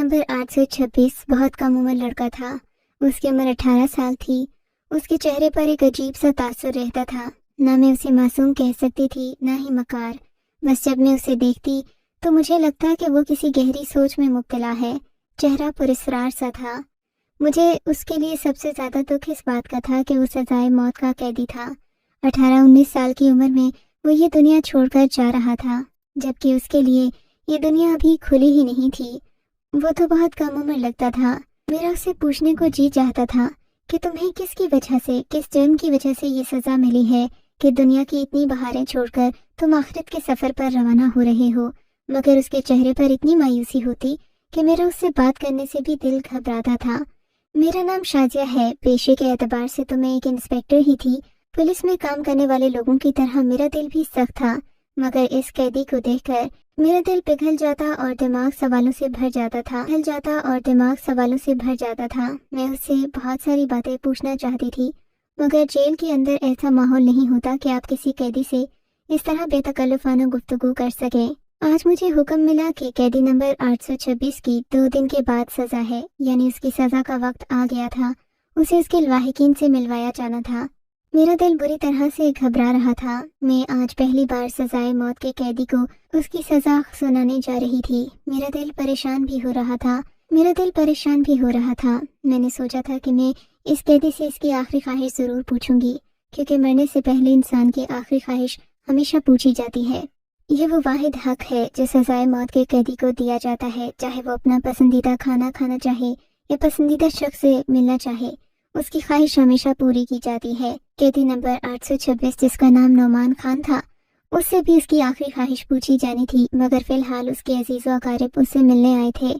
Number 826 बहुत कम उम्र लड़का था। उसकी उम्र 18 साल थी। उसके चेहरे पर एक अजीब सा तासुर रहता था। ना मैं उसे मासूम कह सकती थी, ना ही मकार। बस जब मैं उसे देखती तो मुझे लगता कि वो किसी गहरी सोच में मुब्तला है। चेहरा पुरस्कार सा था। मुझे उसके लिए सबसे ज़्यादा दुख इस बात का था कि वो सजाए मौत का कैदी था। 18-19 साल की उम्र में वो ये दुनिया छोड़कर जा रहा था, जबकि उसके लिए ये दुनिया अभी खुली ही नहीं थी। वो तो बहुत कम उम्र लगता था। मेरा उससे पूछने को जी चाहता था कि तुम्हें किसकी वजह से, किस जुर्म की वजह से ये सज़ा मिली है कि दुनिया की इतनी बहारें छोड़कर तुम आखिरत के सफ़र पर रवाना हो रहे हो। मगर उसके चेहरे पर इतनी मायूसी होती कि मेरा उससे बात करने से भी दिल घबराता था। मेरा नाम शाजिया है। पेशे के एतबार से तो मैं एक इंस्पेक्टर ही थी। पुलिस में काम करने वाले लोगों की तरह मेरा दिल भी सख्त था, मगर इस कैदी को देखकर मेरा दिल पिघल जाता और दिमाग सवालों से भर जाता था। मैं उससे बहुत सारी बातें पूछना चाहती थी, मगर जेल के अंदर ऐसा माहौल नहीं होता कि आप किसी कैदी से इस तरह बेतकल्लुफाना गुफ्तगू कर सकें। आज मुझे हुक्म मिला कि कैदी नंबर 826 की 2 दिन के बाद सज़ा है, यानी उसकी सज़ा का वक्त आ गया था। उसे उसके लाहिकीन से मिलवाया जाना था। मेरा दिल बुरी तरह से घबरा रहा था। मैं आज पहली बार सजाए मौत के कैदी को उसकी सज़ा सुनाने जा रही थी। मेरा दिल परेशान भी हो रहा था। मैंने सोचा था कि मैं इस कैदी से इसकी आखिरी ख्वाहिश ज़रूर पूछूंगी, क्योंकि मरने से पहले इंसान की आखिरी ख्वाहिश हमेशा पूछी जाती है। ये वो वाहिद हक है जो सजाए मौत के कैदी को दिया जाता है, चाहे वो अपना पसंदीदा खाना खाना चाहे या पसंदीदा शख्स से मिलना चाहे, उसकी ख्वाहिश हमेशा पूरी की जाती है। कैदी नंबर 826, जिसका नाम नोमान खान था, उससे भी उसकी आखिरी ख्वाहिश पूछी जानी थी, मगर फिलहाल उसके अजीज़ व अकारिब उससे मिलने आए थे।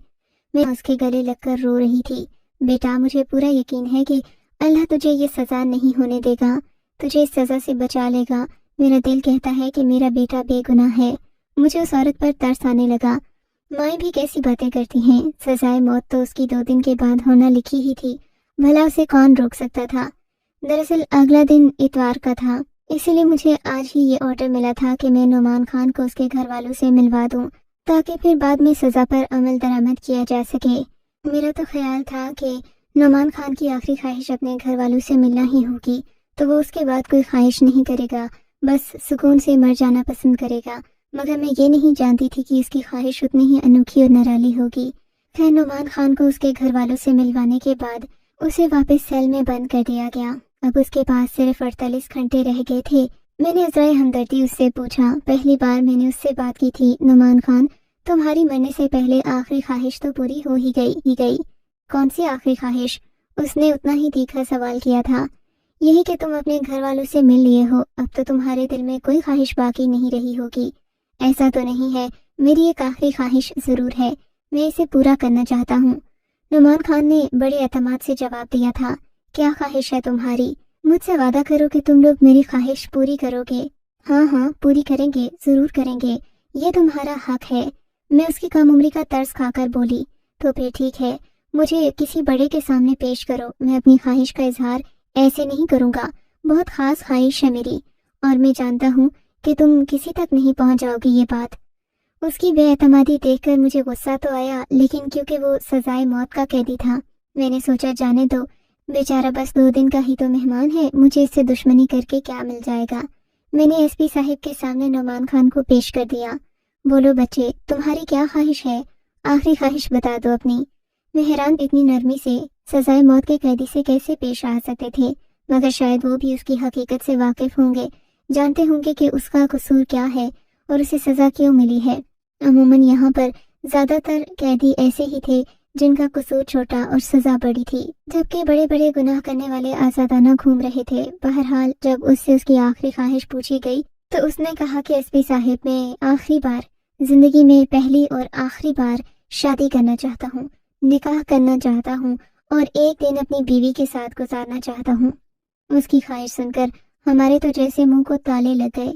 मैं उसके गले लगकर रो रही थी। बेटा, मुझे पूरा यकीन है कि अल्लाह तुझे ये सज़ा नहीं होने देगा, तुझे इस सज़ा से बचा लेगा। मेरा दिल कहता है कि मेरा बेटा बेगुनाह है। मुझे उस औरत पर तरस आने लगा। माएँ भी कैसी बातें करती हैं। सजाए मौत तो उसकी 2 दिन के बाद होना लिखी ही थी, भला उसे कौन रोक सकता था। दरअसल अगला दिन इतवार का था, इसीलिए मुझे आज ही ये ऑर्डर मिला था कि मैं नोमान खान को उसके घर वालों से मिलवा दूं, ताकि फिर बाद में सज़ा पर अमल दरामद किया जा सके। मेरा तो ख्याल था कि नोमान खान की आखिरी ख्वाहिश अपने घर वालों से मिलना ही होगी, तो वो उसके बाद कोई ख्वाहिश नहीं करेगा, बस सुकून से मर जाना पसंद करेगा। मगर मैं ये नहीं जानती थी कि उसकी ख्वाहिश उतनी ही अनोखी और निराली होगी। खैर, नोमान खान को उसके घर वालों से मिलवाने के बाद उसे वापस सेल में बंद कर दिया गया। अब उसके पास सिर्फ 48 घंटे रह गए थे। मैंने इज़राए हमदर्दी उससे पूछा। पहली बार मैंने उससे बात की थी। नोमान खान, तुम्हारी मरने से पहले आखिरी ख्वाहिश तो पूरी हो ही गई। कौन सी आखिरी ख्वाहिश? उसने उतना ही तीखा सवाल किया था। यही कि तुम अपने घर वालों से मिल लिए हो, अब तो तुम्हारे दिल में कोई ख्वाहिश बाकी नहीं रही होगी। ऐसा तो नहीं है। मेरी एक आखिरी ख्वाहिश ज़रूर है, मैं इसे पूरा करना चाहता हूँ। नोमान खान ने बड़े एतमाद से जवाब दिया था। क्या ख्वाहिश है तुम्हारी? मुझसे वादा करो कि तुम लोग मेरी ख्वाहिश पूरी करोगे। हाँ, पूरी करेंगे, ज़रूर करेंगे, ये तुम्हारा हक है। मैं उसकी कम उम्री का तर्स खाकर बोली। तो फिर ठीक है, मुझे किसी बड़े के सामने पेश करो। मैं अपनी ख्वाहिश का इजहार ऐसे नहीं करूँगा। बहुत ख़ास ख्वाहिश है मेरी, और मैं जानता हूँ कि तुम किसी तक नहीं पहुँच जाओगी ये बात। उसकी बेएतमादी देखकर मुझे गुस्सा तो आया, लेकिन क्योंकि वो सजाए मौत का कैदी था, मैंने सोचा जाने दो, बेचारा बस 2 दिन का ही तो मेहमान है, मुझे इससे दुश्मनी करके क्या मिल जाएगा। मैंने एसपी साहिब के सामने नोमान खान को पेश कर दिया। बोलो बच्चे, तुम्हारी क्या ख्वाहिश है? आखिरी ख्वाहिश बता दो अपनी। मैं हैरान इतनी नरमी से सजाए मौत के कैदी से कैसे पेश आ सकते थे, मगर शायद वो भी उसकी हकीकत से वाकिफ होंगे, जानते होंगे कि उसका कसूर क्या है और उसे सज़ा क्यों मिली है। अमूमन यहाँ पर ज़्यादातर कैदी ऐसे ही थे जिनका कसूर छोटा और सज़ा बड़ी थी, जबकि बड़े बड़े गुनाह करने वाले आज़ादाना घूम रहे थे। बहरहाल जब उससे उसकी आखिरी ख्वाहिश पूछी गई तो उसने कहा कि एसपी साहिब, मैं आखिरी बार, जिंदगी में पहली और आखिरी बार शादी करना चाहता हूँ, निकाह करना चाहता हूँ और एक दिन अपनी बीवी के साथ गुजारना चाहता हूँ। उसकी ख्वाहिश सुनकर हमारे तो जैसे मुंह को ताले लग गए।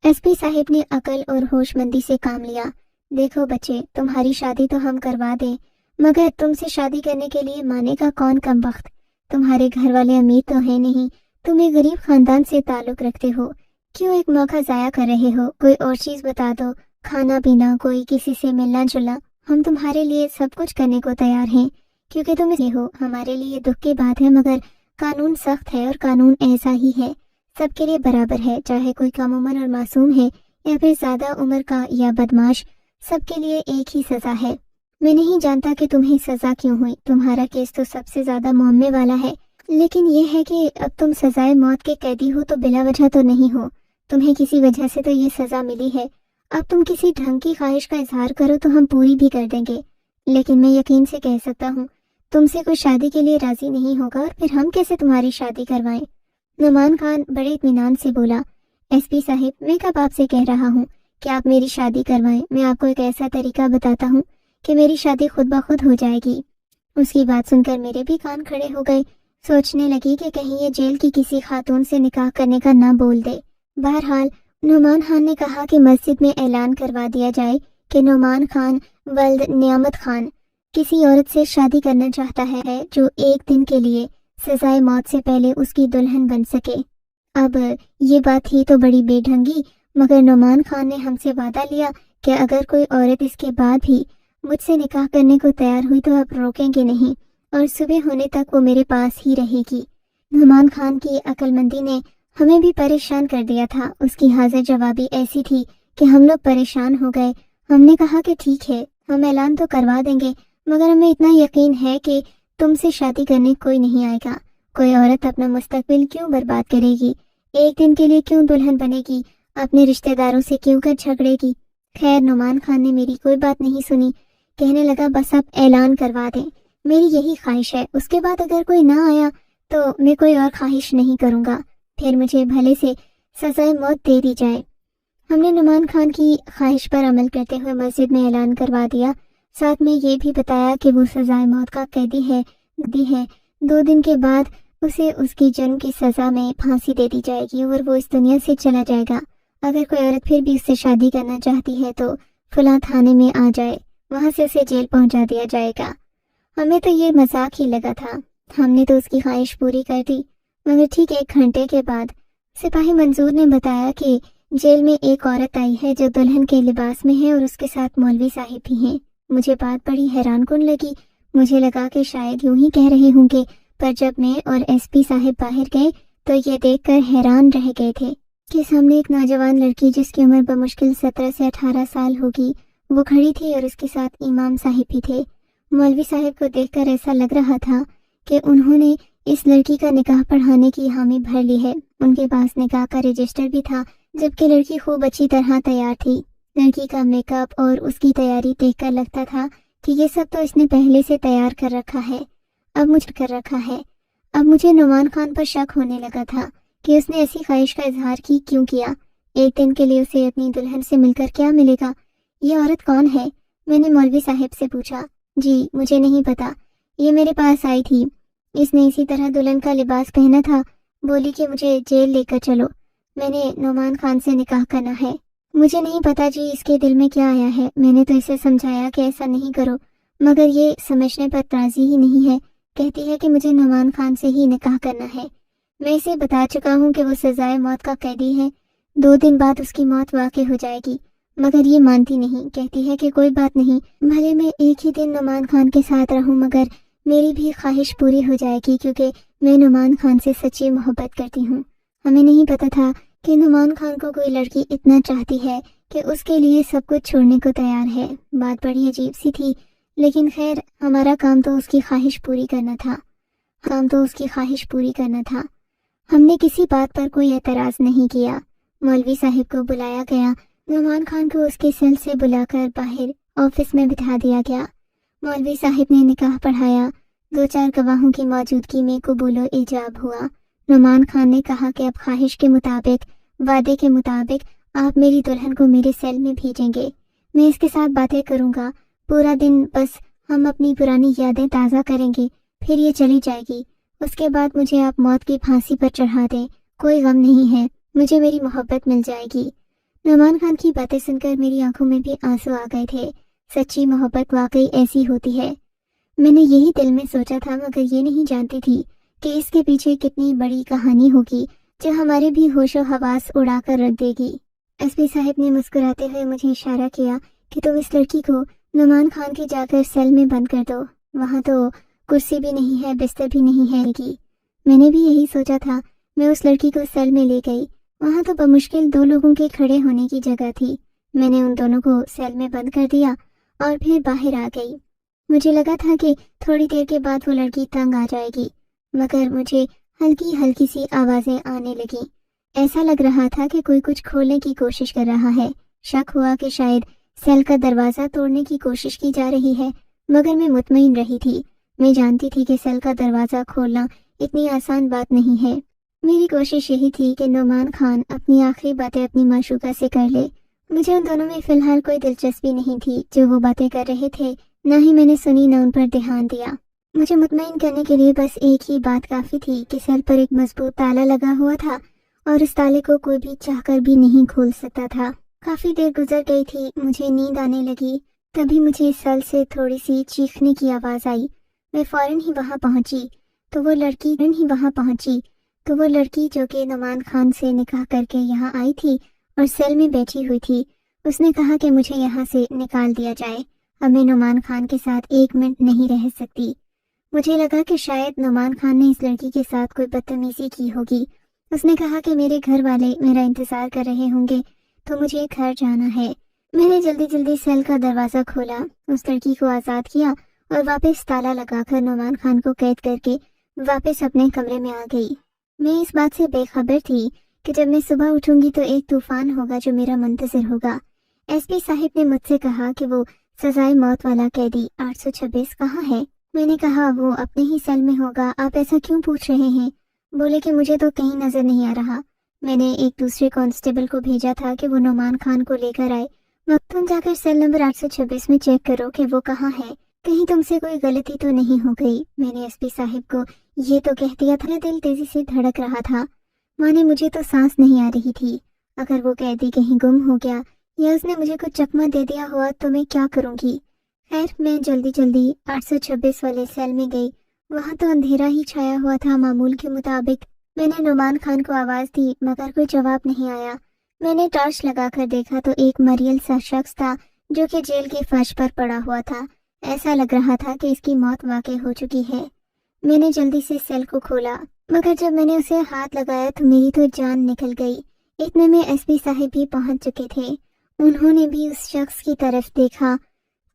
एसपी साहिब ने अकल और होशमंदी से काम लिया। देखो बच्चे, तुम्हारी शादी तो हम करवा दें, मगर तुमसे शादी करने के लिए मानेगा कौन कमबख्त? तुम्हारे घर वाले अमीर तो है नहीं, तुम एक गरीब खानदान से ताल्लुक रखते हो, क्यों एक मौका जाया कर रहे हो? कोई और चीज़ बता दो, खाना पीना, कोई किसी से मिलना जुलना, ہم تمہارے لیے سب کچھ کرنے کو تیار ہیں کیونکہ تم یہ ہو۔ ہمارے لیے دکھ کی بات ہے مگر قانون سخت ہے اور قانون ایسا ہی ہے، سب کے لیے برابر ہے، چاہے کوئی کم عمر اور معصوم ہے یا پھر زیادہ عمر کا یا بدماش، سب کے لیے ایک ہی سزا ہے۔ میں نہیں جانتا کہ تمہیں سزا کیوں ہوئی، تمہارا کیس تو سب سے زیادہ معمے والا ہے، لیکن یہ ہے کہ اب تم سزائے موت کے قیدی ہو تو بلا وجہ تو نہیں ہو، تمہیں کسی وجہ سے تو یہ سزا ملی ہے۔ اب تم کسی ڈھنگ کی خواہش کا اظہار کرو تو ہم پوری بھی کر دیں گے، لیکن میں یقین سے کہہ سکتا ہوں تم سے کوئی شادی کے لیے راضی نہیں ہوگا، اور پھر ہم کیسے تمہاری شادی کروائیں؟ نعمان خان بڑے اطمینان سے بولا، ایس پی صاحب میں کب آپ سے کہہ رہا ہوں کہ آپ میری شادی کروائیں، میں آپ کو ایک ایسا طریقہ بتاتا ہوں کہ میری شادی خود بخود ہو جائے گی۔ اس کی بات سن کر میرے بھی کان کھڑے ہو گئے، سوچنے لگی کہ کہیں یہ جیل کی کسی خاتون سے نکاح کرنے کا نہ بول دے۔ بہرحال نعمان خان نے کہا کہ مسجد میں اعلان کروا دیا جائے کہ نعمان خان ولد نعمت خان کسی عورت سے شادی کرنا چاہتا ہے جو ایک دن کے لیے سزائے موت سے پہلے اس کی دلہن بن سکے۔ اب یہ بات ہی تو بڑی بے ڈھنگی، مگر نعمان خان نے ہم سے وعدہ لیا کہ اگر کوئی عورت اس کے بعد بھی مجھ سے نکاح کرنے کو تیار ہوئی تو آپ روکیں گے نہیں، اور صبح ہونے تک وہ میرے پاس ہی رہے گی۔ نعمان خان کی عقل مندی نے ہمیں بھی پریشان کر دیا تھا، اس کی حاضر جوابی ایسی تھی کہ ہم لوگ پریشان ہو گئے۔ ہم نے کہا کہ ٹھیک ہے، ہم اعلان تو کروا دیں گے، مگر ہمیں اتنا یقین ہے کہ تم سے شادی کرنے کوئی نہیں آئے گا۔ کوئی عورت اپنا مستقبل کیوں برباد کرے گی، ایک دن کے لیے کیوں دلہن بنے گی، اپنے رشتہ داروں سے کیوں کر جھگڑے گی؟ خیر نعمان خان نے میری کوئی بات نہیں سنی، کہنے لگا بس آپ اعلان کروا دیں، میری یہی خواہش ہے، اس کے بعد اگر کوئی نہ آیا تو میں کوئی اور خواہش نہیں کروں گا، پھر مجھے بھلے سے سزائے موت دے دی جائے۔ ہم نے نعمان خان کی خواہش پر عمل کرتے ہوئے مسجد میں اعلان کروا دیا، ساتھ میں یہ بھی بتایا کہ وہ سزائے موت کا قیدی ہے۔ 2 دن کے بعد اسے اس کی جرم کی سزا میں پھانسی دے دی جائے گی اور وہ اس دنیا سے چلا جائے گا۔ اگر کوئی عورت پھر بھی اس سے شادی کرنا چاہتی ہے تو فلاں تھانے میں آ جائے، وہاں سے اسے جیل پہنچا دیا جائے گا۔ ہمیں تو یہ مذاق ہی لگا تھا، ہم نے تو اس کی خواہش پوری کر دی، مگر ٹھیک 1 گھنٹے کے بعد سپاہی منظور نے بتایا کہ جیل میں ایک عورت آئی ہے جو دلہن کے لباس میں ہے اور اس کے ساتھ مولوی صاحب بھی ہیں۔ مجھے بات بڑی حیران کن لگی، مجھے لگا کہ شاید یوں ہی کہہ رہے ہوں گے، پر جب میں اور ایس پی صاحب باہر گئے تو یہ دیکھ کر حیران رہ گئے تھے کہ سامنے ایک نوجوان لڑکی جس کی عمر بمشکل 17 سے 18 سال ہوگی وہ کھڑی تھی، اور اس کے ساتھ امام صاحب بھی تھے۔ مولوی صاحب کو دیکھ کر ایسا لگ رہا تھا کہ انہوں نے اس لڑکی کا نکاح پڑھانے کی حامی بھر لی ہے۔ ان کے پاس نکاح کا رجسٹر بھی تھا، جبکہ لڑکی خوب اچھی طرح تیار تھی۔ لڑکی کا میک اپ اور اس کی تیاری دیکھ کر لگتا تھا کہ یہ سب تو اس نے پہلے سے تیار کر رکھا ہے۔ اب مجھے نعمان خان پر شک ہونے لگا تھا کہ اس نے ایسی خواہش کا اظہار کیوں کیا۔ ایک دن کے لیے اسے اپنی دلہن سے مل کر کیا ملے گا؟ یہ عورت کون ہے؟ میں نے مولوی صاحب سے پوچھا۔ جی مجھے نہیں پتا، یہ میرے پاس آئی تھی، اس نے اسی طرح دلہن کا لباس پہنا تھا، بولی کہ مجھے جیل لے کر چلو، میں نے نعمان خان سے نکاح کرنا ہے۔ مجھے نہیں پتا جی اس کے دل میں کیا آیا ہے، میں نے تو اسے سمجھایا کہ ایسا نہیں کرو، مگر یہ سمجھنے پر راضی ہی نہیں ہے، کہتی ہے کہ مجھے نعمان خان سے ہی نکاح کرنا ہے۔ میں اسے بتا چکا ہوں کہ وہ سزائے موت کا قیدی ہے، 2 دن بعد اس کی موت واقع ہو جائے گی، مگر یہ مانتی نہیں، کہتی ہے کہ کوئی بات نہیں، بھلے میں ایک ہی دن نعمان خان کے ساتھ رہوں، مگر میری بھی خواہش پوری ہو جائے گی کیونکہ میں نعمان خان سے سچی محبت کرتی ہوں۔ ہمیں نہیں پتا تھا کہ نعمان خان کو کوئی لڑکی اتنا چاہتی ہے کہ اس کے لیے سب کچھ چھوڑنے کو تیار ہے۔ بات بڑی عجیب سی تھی، لیکن خیر ہمارا کام تو اس کی خواہش پوری کرنا تھا۔ ہم نے کسی بات پر کوئی اعتراض نہیں کیا۔ مولوی صاحب کو بلایا گیا، نعمان خان کو اس کے سیل سے بلا کر باہر آفس میں بٹھا دیا گیا۔ مولوی صاحب نے نکاح پڑھایا، 2-4 گواہوں کی موجودگی میں قبول و ایجاب ہوا۔ نعمان خان نے کہا کہ اب خواہش کے مطابق، وعدے کے مطابق آپ میری دلہن کو میرے سیل میں بھیجیں گے، میں اس کے ساتھ باتیں کروں گا پورا دن، بس ہم اپنی پرانی یادیں تازہ کریں گے، پھر یہ چلی جائے گی، اس کے بعد مجھے آپ موت کی پھانسی پر چڑھا دیں، کوئی غم نہیں ہے، مجھے میری محبت مل جائے گی۔ نعمان خان کی باتیں سن کر میری آنکھوں میں بھی آنسو آ گئے تھے۔ سچی محبت واقعی ایسی ہوتی ہے، میں نے یہی دل میں سوچا تھا، مگر یہ نہیں جانتی تھی کہ اس کے پیچھے کتنی بڑی کہانی ہوگی جو ہمارے بھی ہوش و حواس اڑا کر رکھ دے گی۔ ایس پی صاحب نے مسکراتے ہوئے مجھے اشارہ کیا کہ تم اس لڑکی کو नुमान खान की जाकर सेल में बंद कर दो, वहाँ तो कुर्सी भी नहीं है, बिस्तर भी नहीं है की। मैंने भी यही सोचा था। मैं उस लड़की को सेल में ले गई। वहाँ तो बमुश्किल 2 लोगों के खड़े होने की जगह थी। मैंने उन दोनों को सेल में बंद कर दिया और फिर बाहर आ गई। मुझे लगा था कि थोड़ी देर के बाद वो लड़की तंग आ जाएगी, मगर मुझे हल्की हल्की सी आवाजें आने लगी। ऐसा लग रहा था कि कोई कुछ खोलने की कोशिश कर रहा है। शक हुआ कि शायद सेल का दरवाजा तोड़ने की कोशिश की जा रही है, मगर मैं मुतमईन रही थी। मैं जानती थी कि सेल का दरवाजा खोलना इतनी आसान बात नहीं है। मेरी कोशिश यही थी कि नुमान खान अपनी आखिरी बातें अपनी माशूका से कर ले। मुझे उन दोनों में फिलहाल कोई दिलचस्पी नहीं थी जो वो बातें कर रहे थे। न ही मैंने सुनी न उन पर ध्यान दिया। मुझे मुतमईन करने के लिए बस एक ही बात काफी थी कि सेल पर एक मजबूत ताला लगा हुआ था और इस ताले को कोई भी चाहकर भी नहीं खोल सकता था। काफी देर गुजर गई थी, मुझे नींद आने लगी। तभी मुझे सेल से थोड़ी सी चीखने की आवाज आई। मैं फौरन ही वहां पहुंची तो वो लड़की जो कि नुमान खान से निकाह करके यहाँ आई थी और सेल में बैठी हुई थी, उसने कहा कि मुझे यहाँ से निकाल दिया जाए। अब मैं नुमान खान के साथ 1 मिनट नहीं रह सकती। मुझे लगा कि शायद नुमान खान ने इस लड़की के साथ कोई बदतमीजी की होगी। उसने कहा कि मेरे घर वाले मेरा इंतजार कर रहे होंगे तो मुझे घर जाना है। मैंने जल्दी जल्दी सेल का दरवाजा खोला, उस लड़की को आजाद किया और वापस ताला लगाकर नुमान खान को कैद करके वापस अपने कमरे में आ गई। मैं इस बात से बेखबर थी कि जब मैं सुबह उठूंगी तो एक तूफान होगा जो मेरा मुंतजिर होगा। एसपी साहिब ने मुझसे कहा कि वो सजाए मौत वाला कैदी 826 कहाँ है। मैंने कहा वो अपने ही सेल में होगा। आप ऐसा क्यों पूछ रहे हैं? बोले कि मुझे तो कहीं नजर नहीं आ रहा। मैंने एक दूसरे कांस्टेबल को भेजा था कि वो नुमान खान को लेकर आए। तुम जाकर सेल नंबर 826 में चेक करो कि वो कहाँ है, कहीं तुमसे कोई गलती तो नहीं हो गई। मैंने एसपी साहिब को ये तो कह दिया था। दिल तेजी से धड़क रहा था, माने मुझे तो सांस नहीं आ रही थी। अगर वो कैदी कहीं गुम हो गया या उसने मुझे कुछ चकमा दे दिया हुआ तो मैं क्या करूंगी। खैर मैं जल्दी जल्दी 826 वाले सेल में गई। वहाँ तो अंधेरा ही छाया हुआ था मामूल के मुताबिक। मैंने नुमान खान को आवाज दी मगर कोई जवाब नहीं आया। मैंने टॉर्च लगाकर देखा तो एक मरियल सा शख्स था जो कि जेल के फर्श पर पड़ा हुआ था। ऐसा लग रहा था कि इसकी मौत वाकई हो चुकी है। मैंने जल्दी से सेल को खोला मगर जब मैंने उसे हाथ लगाया तो मेरी तो जान निकल गई। इतने में एसपी साहिब भी पहुंच चुके थे। उन्होंने भी उस शख्स की तरफ देखा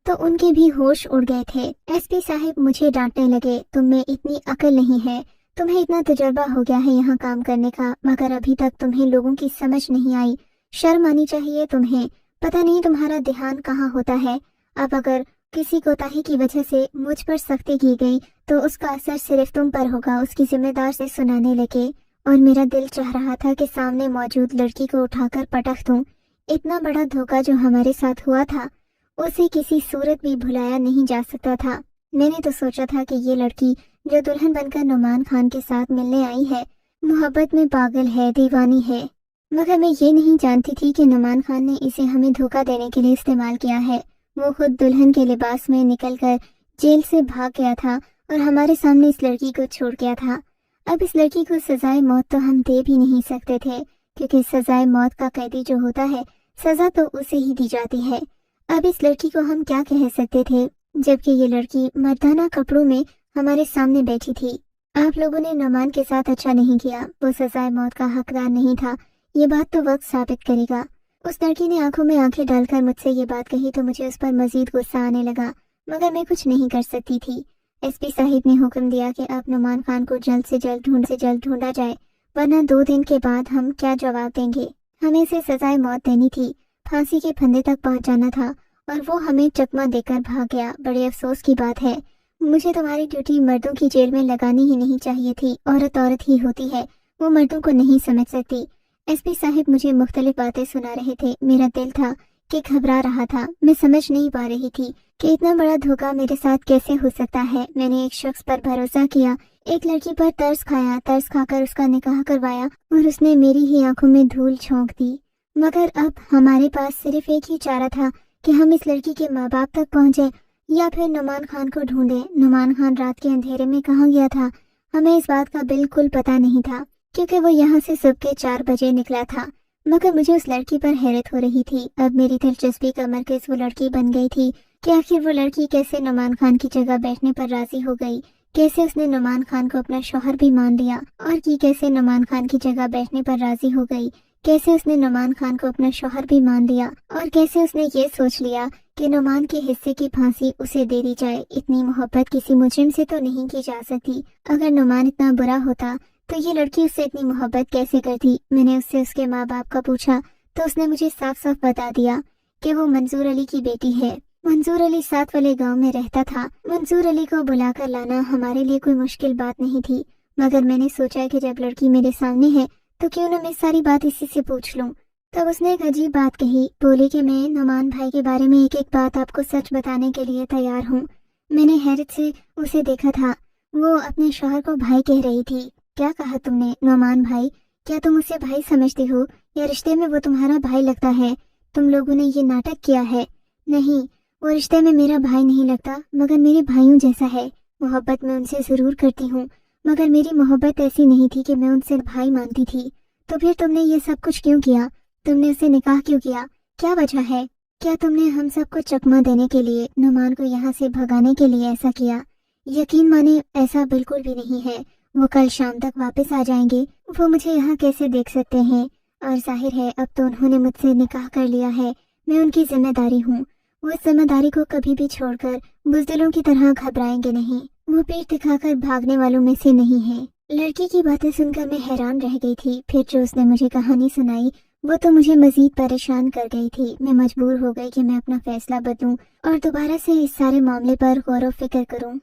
तो उनके भी होश उड़ गए थे। एसपी साहिब मुझे डांटने लगे, तुम में इतनी अकल नहीं है, तुम्हें इतना तजुर्बा हो गया है यहाँ काम करने का, मगर अभी तक तुम्हें लोगों की समझ नहीं आई। शर्म आनी चाहिए तुम्हें। पता नहीं तुम्हारा ध्यान कहाँ होता है। अब अगर किसी कोताही की वजह से मुझ पर सख्ती की गई तो उसका असर सिर्फ तुम पर होगा। उसकी जिम्मेदार से सुनाने लगे और मेरा दिल चाह रहा था कि सामने मौजूद लड़की को उठाकर पटक दूं। इतना बड़ा धोखा जो हमारे साथ हुआ था उसे किसी सूरत भी भुलाया नहीं जा सकता था। मैंने तो सोचा था कि ये लड़की जो दुल्हन बनकर नुमान खान के साथ मिलने आई है मोहब्बत में पागल है, दीवानी है, मगर मैं ये नहीं जानती थी कि नुमान खान ने इसे हमें धोखा देने के लिए इस्तेमाल किया है। वो खुद दुल्हन के लिबास में निकलकर जेल से भाग गया था और हमारे सामने इस लड़की को छोड़ गया था। अब इस लड़की को सजाए मौत तो हम दे भी नहीं सकते थे, क्योंकि सजाए मौत का कैदी जो होता है सजा तो उसे ही दी जाती है। अब इस लड़की को हम क्या कह सकते थे, जबकि ये लड़की मर्दाना कपड़ों में हमारे सामने बैठी थी। आप लोगों ने नुमान के साथ अच्छा नहीं किया। वो सजाए मौत का हकदार नहीं था। ये बात तो वक्त साबित करेगा। उस लड़की ने आंखों में आंखें डालकर मुझसे ये बात कही तो मुझे उस पर मजीद गुस्सा आने लगा, मगर मैं कुछ नहीं कर सकती थी। एसपी साहिब ने हुक्म दिया कि अब नुमान खान को जल्द से जल्द ढूंढा जाए, वरना 2 दिन के बाद हम क्या जवाब देंगे। हमें इसे सजाए मौत देनी थी, फांसी के फंदे तक पहुंचाना था और वो हमें चकमा देकर भाग गया। बड़े अफसोस की बात है। मुझे तुम्हारी ड्यूटी मर्दों की जेल में लगानी ही नहीं चाहिए थी। औरत औरत ही होती है, वो मर्दों को नहीं समझ सकती। एसपी साहिब मुझे मुख्तलिफ बातें सुना रहे थे। मेरा दिल था कि घबरा रहा था। मैं समझ नहीं पा रही थी कि इतना बड़ा धोखा मेरे साथ कैसे हो सकता है। मैंने एक शख्स पर भरोसा किया, एक लड़की पर तरस खाया, तरस खाकर उसका निकाह करवाया और उसने मेरी ही आंखों में धूल झोंक दी। मगर अब हमारे पास सिर्फ एक ही चारा था कि हम इस लड़की के माँ बाप तक पहुँचे या फिर नुमान खान को ढूंढे। नुमान खान रात के अंधेरे में कहाँ गया था हमें इस बात का बिल्कुल पता नहीं था, क्योंकि वो यहाँ से सुबह के 4 बजे निकला था। मगर मुझे उस लड़की पर हैरत हो रही थी। अब मेरी दिलचस्पी का मरकज वो लड़की बन गई थी कि आखिर वो लड़की कैसे नुमान खान की जगह बैठने पर राजी हो गई, कैसे उसने नुमान खान को अपना शौहर भी मान लिया, और कि कैसे नुमान खान की जगह बैठने पर राजी हो गई, कैसे उसने नुमान खान को अपना शौहर भी मान लिया, और कैसे उसने ये सोच लिया कि नुमान के हिस्से की फांसी उसे दे दी जाए। इतनी मोहब्बत किसी मुजरिम से तो नहीं की जा सकती। अगर नुमान इतना बुरा होता तो ये लड़की उससे इतनी मोहब्बत कैसे करती। मैंने उससे उसके माँ बाप का पूछा तो उसने मुझे साफ साफ बता दिया कि वो मंजूर अली की बेटी है। मंजूर अली साथ वाले गांव में रहता था। मंजूर अली को बुलाकर लाना हमारे लिए कोई मुश्किल बात नहीं थी, मगर मैंने सोचा कि जब लड़की मेरे सामने है तो क्यों न मैं सारी बात इसी से पूछ लूं। तब उसने एक अजीब बात कही, बोली कि मैं नुमान भाई के बारे में एक एक बात आपको सच बताने के लिए तैयार हूँ। मैंने हैरत से उसे देखा था। वो अपने शौहर को भाई कह रही थी। क्या कहा तुमने? नुमान भाई? क्या तुम उसे भाई समझती हो या रिश्ते में वो तुम्हारा भाई लगता है? तुम लोगों ने ये नाटक किया है। नहीं, वो रिश्ते में मेरा भाई नहीं लगता, मगर मेरे भाइयों जैसा है। मोहब्बत में उनसे जरूर करती हूँ, मगर मेरी मोहब्बत ऐसी नहीं थी कि मैं उनसे भाई मानती थी। तो फिर तुमने ये सब कुछ क्यों किया? तुमने उससे निकाह क्यों किया? क्या वजह है? क्या तुमने हम सबको चकमा देने के लिए, नुमान को यहाँ से भगाने के लिए ऐसा किया? यकीन माने ऐसा बिल्कुल भी नहीं है। वो कल शाम तक वापस आ जाएंगे। वो मुझे यहाँ कैसे देख सकते हैं? और जाहिर है अब तो उन्होंने मुझसे निकाह कर लिया है। मैं उनकी जिम्मेदारी हूँ। वो इस जिम्मेदारी को कभी भी छोड़कर बुज़दिलों की तरह घबराएंगे नहीं। वो पीठ दिखाकर भागने वालों में से नहीं है। लड़की की बातें सुनकर मैं हैरान रह गई थी। फिर जो उसने मुझे कहानी सुनाई वो तो मुझे मजीद परेशान कर गई थी। मैं मजबूर हो गई कि मैं अपना फैसला बदलूं और दोबारा से इस सारे मामले पर गौर व फिक्र करूं।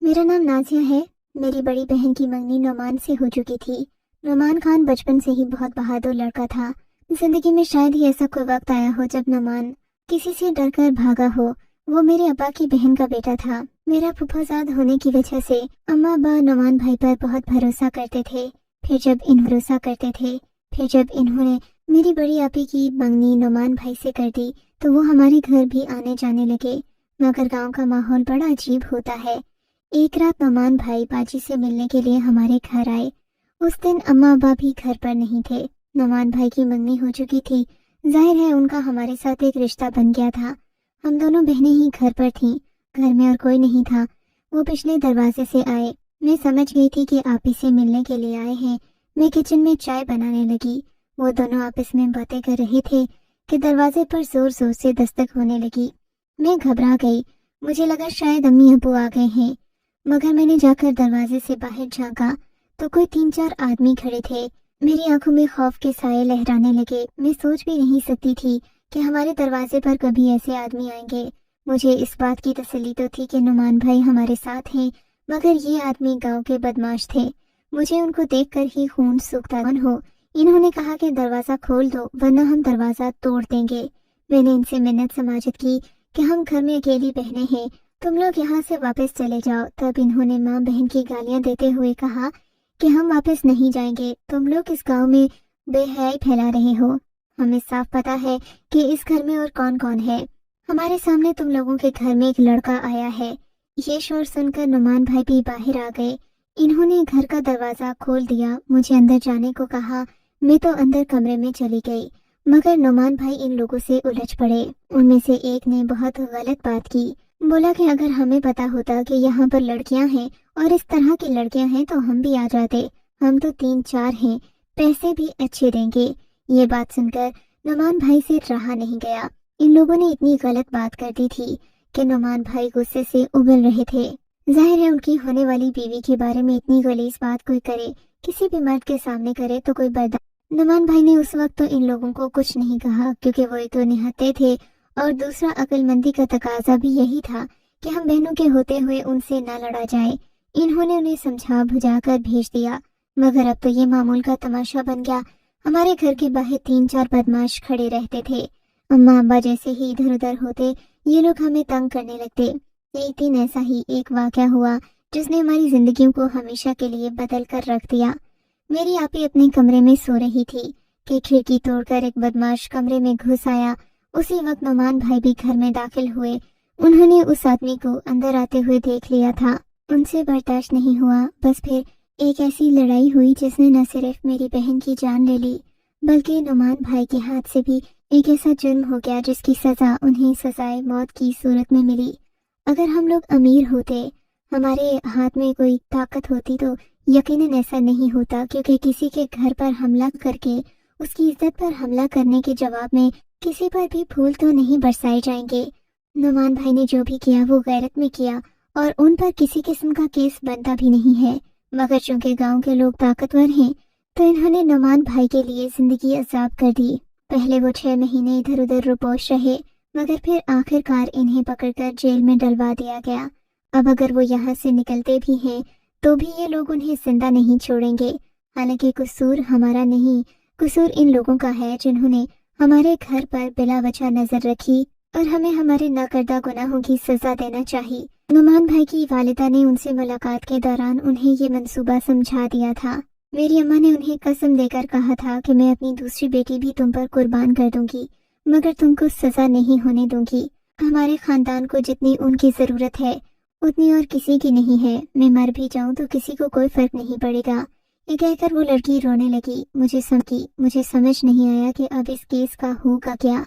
मेरा नाम नाजिया है। मेरी बड़ी बहन की मंगनी नुमान से हो चुकी थी। नुमान खान बचपन से ही बहुत बहादुर लड़का था। जिंदगी में शायद ही ऐसा कोई वक्त आया हो जब नुमान किसी से डरकर भागा हो। वो मेरे अब्बा की बहन का बेटा था। मेरा फुफाजाद होने की वजह से अम्मा अब्बा नुमान भाई पर बहुत भरोसा करते थे। फिर जब इन्होंने मेरी बड़ी आपी की मंगनी नुमान भाई से कर दी तो वो हमारे घर भी आने जाने लगे। मगर गांव का माहौल बड़ा अजीब होता है। एक रात नुमान भाई बाजी से मिलने के लिए हमारे घर आए। उस दिन अम्मा अब्बा भी घर पर नहीं थे। नुमान भाई की मंगनी हो चुकी थी। जाहिर है उनका हमारे साथ एक रिश्ता बन गया था। हम दोनों बहनें ही घर पर थीं। घर में और कोई नहीं था। वो पिछले दरवाजे से आए। मैं समझ गई थी कि आपी से मिलने के लिए आए हैं। मैं किचन में चाय बनाने लगी। वो दोनों आपस में बातें कर रहे थे कि दरवाजे पर जोर जोर से दस्तक होने लगी। मैं घबरा गई। मुझे लगा शायद अम्मी अब्बू आ गए हैं, मगर मैंने जाकर दरवाजे से बाहर झांका तो कोई 3-4 आदमी खड़े थे। मेरी आंखों में खौफ के साए लहराने लगे। मैं सोच भी नहीं सकती थी कि हमारे दरवाजे पर कभी ऐसे आदमी आएंगे। मुझे इस बात की तसल्ली तो थी कि नुमान भाई हमारे साथ हैं, मगर ये आदमी गांव के बदमाश थे। मुझे उनको देखकर ही खून सूखता हो। इन्होंने कहा कि दरवाजा खोल दो वरना हम दरवाजा तोड़ देंगे। मैंने इनसे मिन्नत समाजत की कि हम घर में अकेली बहनें हैं, तुम लोग यहाँ से वापस चले जाओ। तब इन्होंने माँ बहन की गालियाँ देते हुए कहा कि हम वापस नहीं जाएंगे। तुम लोग इस गांव में बेहयाई फैला रहे हो। हमें साफ पता है कि इस घर में और कौन कौन है। हमारे सामने तुम लोगों के घर में एक लड़का आया है। ये शोर सुनकर नुमान भाई भी बाहर आ गए। इन्होंने घर का दरवाजा खोल दिया। मुझे अंदर जाने को कहा। मैं तो अंदर कमरे में चली गई, मगर नुमान भाई इन लोगों से उलझ पड़े। उनमें से एक ने बहुत गलत बात की। बोला कि अगर हमें पता होता कि यहाँ पर लड़कियाँ हैं और इस तरह की लड़कियाँ हैं तो हम भी आ जाते। हम तो 3-4 हैं, पैसे भी अच्छे देंगे। ये बात सुनकर नुमान भाई से रहा नहीं गया। इन लोगों ने इतनी गलत बात कर दी थी कि नुमान भाई गुस्से से उबल रहे थे। जाहिर है उनकी होने वाली बीवी के बारे में इतनी गलीज बात कोई करे, किसी भी मर्द के सामने करे तो कोई बर्दाश्त। नुमान भाई ने उस वक्त तो इन लोगों को कुछ नहीं कहा, क्योंकि वो एक तो निहत्थे थे और दूसरा अक्लमंदी का तकाजा भी यही था कि हम बहनों के होते हुए उनसे न लड़ा जाए। इन्होंने उन्हें समझा बुझाकर भेज दिया, मगर अब तो ये मामूल का तमाशा बन गया। हमारे घर के बाहर 3-4 बदमाश खड़े रहते थे। अम्मा अब्बा जैसे ही इधर उधर होते ये लोग हमें तंग करने लगते। एक दिन ऐसा ही एक वाकया हुआ जिसने हमारी जिंदगियों को हमेशा के लिए बदल कर रख दिया। मेरी आपी अपने कमरे में सो रही थी कि खिड़की तोड़कर एक बदमाश कमरे में घुस आया। उसी वक्त नुमान भाई भी घर में दाखिल हुए। उन्होंने उस आदमी को अंदर आते हुए देख लिया था। उनसे बर्दाश्त नहीं हुआ। बस फिर एक ऐसी लड़ाई हुई जिसने न सिर्फ मेरी बहन की जान ले ली, बल्कि नुमान भाई के हाथ से भी ایک ایسا جرم ہو گیا جس کی سزا انہیں سزائے موت کی صورت میں ملی۔ اگر ہم لوگ امیر ہوتے، ہمارے ہاتھ میں کوئی طاقت ہوتی، تو یقیناً ایسا نہیں ہوتا، کیونکہ کسی کے گھر پر حملہ کر کے اس کی عزت پر حملہ کرنے کے جواب میں کسی پر بھی پھول تو نہیں برسائے جائیں گے۔ نعمان بھائی نے جو بھی کیا وہ غیرت میں کیا، اور ان پر کسی قسم کا کیس بنتا بھی نہیں ہے، مگر چونکہ گاؤں کے لوگ طاقتور ہیں تو انہوں نے نعمان بھائی کے لیے زندگی عذاب کر دی۔ پہلے وہ 6 مہینے ادھر ادھر روپوش رہے، مگر پھر آخر کار انہیں پکڑ کر جیل میں ڈلوا دیا گیا۔ اب اگر وہ یہاں سے نکلتے بھی ہیں تو بھی یہ لوگ انہیں زندہ نہیں چھوڑیں گے، حالانکہ قصور ہمارا نہیں، قصور ان لوگوں کا ہے جنہوں نے ہمارے گھر پر بلا وجہ نظر رکھی، اور ہمیں ہمارے ناکردہ گناہوں کی سزا دینا چاہیے۔ نعمان بھائی کی والدہ نے ان سے ملاقات کے دوران انہیں یہ منصوبہ سمجھا دیا تھا۔ میری اماں نے انہیں قسم دے کر کہا تھا کہ میں اپنی دوسری بیٹی بھی تم پر قربان کر دوں گی، مگر تم کو سزا نہیں ہونے دوں گی۔ ہمارے خاندان کو جتنی ان کی ضرورت ہے اتنی اور کسی کی نہیں ہے، میں مر بھی جاؤں تو کسی کو کوئی فرق نہیں پڑے گا۔ یہ کہہ کر وہ لڑکی رونے لگی۔ مجھے سمجھ نہیں آیا کہ اب اس کیس کا ہوگا کیا،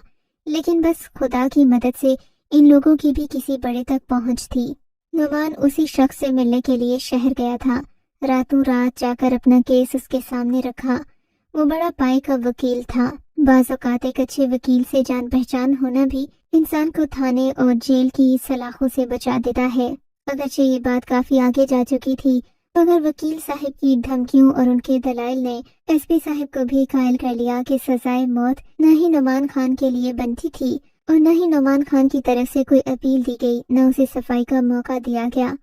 لیکن بس خدا کی مدد سے ان لوگوں کی بھی کسی بڑے تک پہنچ تھی۔ نعمان اسی شخص سے ملنے کے لیے شہر گیا تھا، راتوں رات جا کر اپنا کیس اس کے سامنے رکھا۔ وہ بڑا پائے کا وکیل تھا۔ بعض اوقات ایک اچھے وکیل سے جان پہچان ہونا بھی انسان کو تھانے اور جیل کی سلاخوں سے بچا دیتا ہے۔ اگرچہ یہ بات کافی آگے جا چکی تھی، مگر وکیل صاحب کی دھمکیوں اور ان کے دلائل نے ایس پی صاحب کو بھی قائل کر لیا کہ سزائے موت نہ ہی نعمان خان کے لیے بنتی تھی، اور نہ ہی نعمان خان کی طرف سے کوئی اپیل دی گئی، نہ اسے صفائی کا موقع دیا گیا۔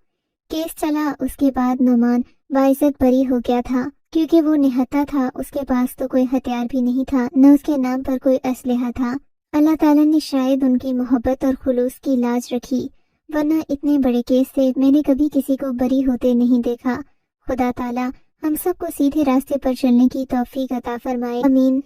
کیس چلا، اس کے بعد نعمان باعزت بری ہو گیا تھا، کیونکہ وہ نہتا تھا، اس کے پاس تو کوئی ہتھیار بھی نہیں تھا، نہ اس کے نام پر کوئی اسلحہ تھا۔ اللہ تعالیٰ نے شاید ان کی محبت اور خلوص کی لاج رکھی، ورنہ اتنے بڑے کیس سے میں نے کبھی کسی کو بری ہوتے نہیں دیکھا۔ خدا تعالیٰ ہم سب کو سیدھے راستے پر چلنے کی توفیق عطا فرمائے، آمین۔